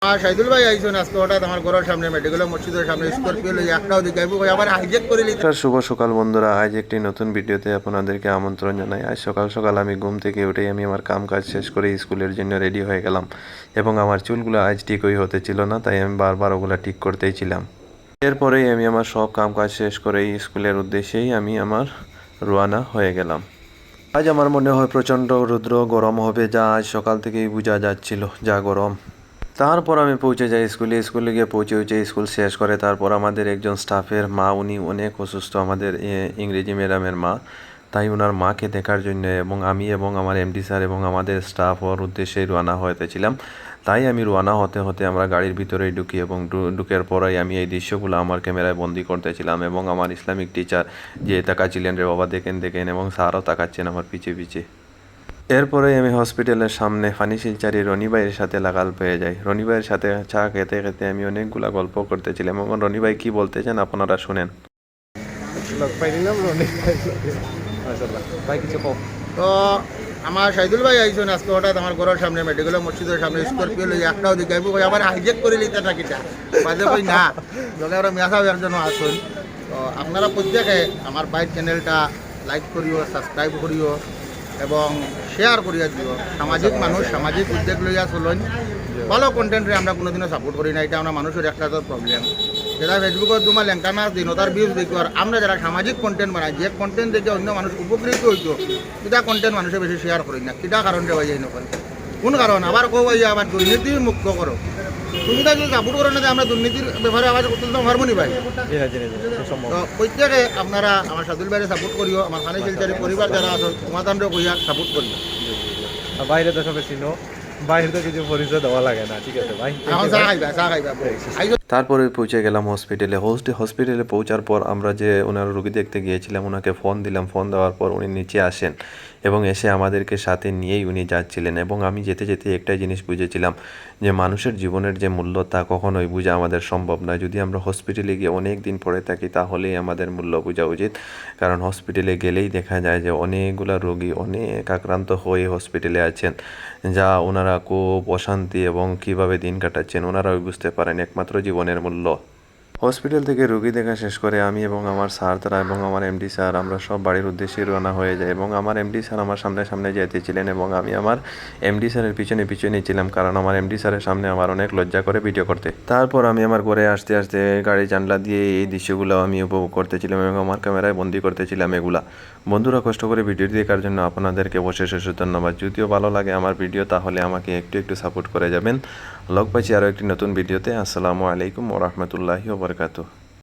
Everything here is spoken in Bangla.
শাহিদুল ভাই আইসুন আজকে হঠাৎ আমার ঘরের সামনে মেডিকেল মসজিদের সামনে স্করপিও লই একটাও দেখাইবো ভাই আবার হাইজেক করে লিতে। শুভ সকাল বন্ধুরা, আজ একটি নতুন ভিডিওতে আপনাদেরকে আমন্ত্রণ জানাই। আজ সকাল সকাল আমি ঘুম থেকে উঠেই আমি আমার কাম কাজ শেষ করে স্কুলের জন্য রেডি হয়ে গেলাম এবং আমার চুলগুলো আজ ঠিকই হতে ছিল না, তাই আমি বারবার ওগুলো ঠিক করতেই ছিলাম। এরপরেই আমি আমার সব কাম কাজ শেষ করে স্কুলের উদ্দেশ্যেই আমি আমার রওনা হয়ে গেলাম। আজ আমার মনে হয় প্রচণ্ড রৌদ্র গরম হবে, যা আজ সকাল থেকেই বোঝা যাচ্ছিল, যা গরম। তারপর আমি পৌঁছে যাই স্কুলে গিয়ে পৌঁছে স্কুল শেষ করে তারপর আমাদের একজন স্টাফের মা, উনি অনেক অসুস্থ, আমাদের ইংরেজি ম্যাডামের মা, তাই ওনার মাকে দেখার জন্য এবং আমি এবং আমার এমডি স্যার এবং আমাদের স্টাফ ওর উদ্দেশ্যেই রওনা হতেছিলাম। তাই আমি রওনা হতে হতে আমরা গাড়ির ভিতরেই ঢুকি এবং ঢুকের পরেই আমি এই দৃশ্যগুলো আমার ক্যামেরায় বন্দি করতেছিলাম এবং আমার ইসলামিক টিচার যে তাকাচ্ছিলেন, রে বাবা দেখেন দেখেন, এবং স্যারও তাকাচ্ছেন আমার পিছে পিছে। এরপরে আমি হসপিটালের সামনে ফানি শিলচারি রনি ভাইয়ের সাথে লাগাল পেয়ে যাই। রনি ভাইয়ের সাথে চা খেতে খেতে আমি অনেকগুলা গল্প করতেছিলাম এবং রনি ভাই কি বলতেছেন আপনারা শুনেন। তো আমার শাহিদুল ভাই আইসুন আজকে হঠাৎ আমার ঘরের সামনে মেডিকেল মসজিদের সামনে স্করপিও লই একটাও দেখাইবো ভাই আবার হাইজেক করে লিতে থাকিটা বাজে কই না লোকে আমরা মেসা একজন আসুন। তো আপনারা প্রত্যেকে আমার বাইক চ্যানেলটা লাইক করিও, সাবস্ক্রাইব করিও এবং শেয়ার করিয়া দিও। সামাজিক মানুষ সামাজিক উদ্যোগ লইয়া চলুন। ভালো কন্টেন্টে আমরা কোনোদিনও সাপোর্ট করি না, এটা আমরা মানুষের একটা তো প্রবলেম। যেটা ফেসবুকত তোমার লেঙ্কা মাছ দিন তার ভিউজ দেখি, আর আমরা যারা সামাজিক কন্টেন্ট বানাই যে কন্টেন্ট দেখে অন্য মানুষ উপকৃত হইতো এটা কন্টেন্ট মানুষের বেশি শেয়ার করি না। কিটা কারণ দেওয়া যায় নকরে কোন কারণ আবার কো ভাইয়া আবার দুর্নীতি মুক্ত করো। তুমি তাই যদি সাপোর্ট করো না যে আমরা দুর্নীতির ব্যাপারে আওয়াজ করতে পারবো নি ভাই। তো প্রত্যেকে আপনারা আমার সাদুল ভাইয়ের সাপোর্ট করিও, আমার ফানি শিলচারি পরিবার যারা আছে সমাধানরে কইয়া সাপোর্ট করিও। বাইরে তো সবাই চিনো, বাইরে তো কিছু পরিচয় দেওয়া লাগে না, ঠিক আছে ভাই। এখন চা খাইবা। তারপরে পৌঁছে গেলাম হসপিটালে। হসপিটালে পৌঁছার পর আমরা যে ওনার রোগী দেখতে গিয়েছিলাম ওনাকে ফোন দিলাম। ফোন দেওয়ার পর উনি নিচে আসেন এবং এসে আমাদেরকে সাথে নিয়েই উনি যাচ্ছিলেন এবং আমি যেতে যেতে একটাই জিনিস বুঝেছিলাম যে মানুষের জীবনের যে মূল্য তা কখনোই বোঝা আমাদের সম্ভব নয়। যদি আমরা হসপিটালে গিয়ে অনেক দিন পড়ে থাকি তাহলেই আমাদের মূল্য বোঝা উচিত, কারণ হসপিটালে গেলেই দেখা যায় যে অনেকগুলো রোগী অনেক আক্রান্ত হয়ে হসপিটালে আছেন, যা ওনারা খুব অশান্তি এবং কীভাবে দিন কাটাচ্ছেন ওনারাও বুঝতে পারেন একমাত্র জীবনের মূল্য। হসপিটাল থেকে রোগী দেখা শেষ করে আমি এবং আমার স্যার তারা এবং আমার এমডি স্যার আমরা সব বাড়ির উদ্দেশ্যে রওনা হয়ে যাই এবং আমার এমডি স্যার আমার সামনে সামনে যেতেছিলেন এবং আমি আমার এমডি স্যারের পিছনে পিছনে ছিলাম, কারণ আমার এমডি স্যারের সামনে আমার অনেক লজ্জা করে ভিডিও করতে। তারপর আমি আমার ঘরে আসতে আসতে গাড়ির জানলা দিয়ে এই দৃশ্যগুলো আমি উপভোগ করতেছিলাম এবং আমার ক্যামেরায় বন্দি করতেছিলাম এগুলা। বন্ধুরা, কষ্ট করে ভিডিও দেখার জন্য আপনাদেরকে অশেষ ধন্যবাদ। যদিও ভালো লাগে আমার ভিডিও তাহলে আমাকে একটু একটু সাপোর্ট করে যাবেন। লগ পাইছি আরও একটি নতুন ভিডিওতে। আসসালামু আলাইকুম ওয়া রাহমাতুল্লাহি ওয়া বারাকাতুহু।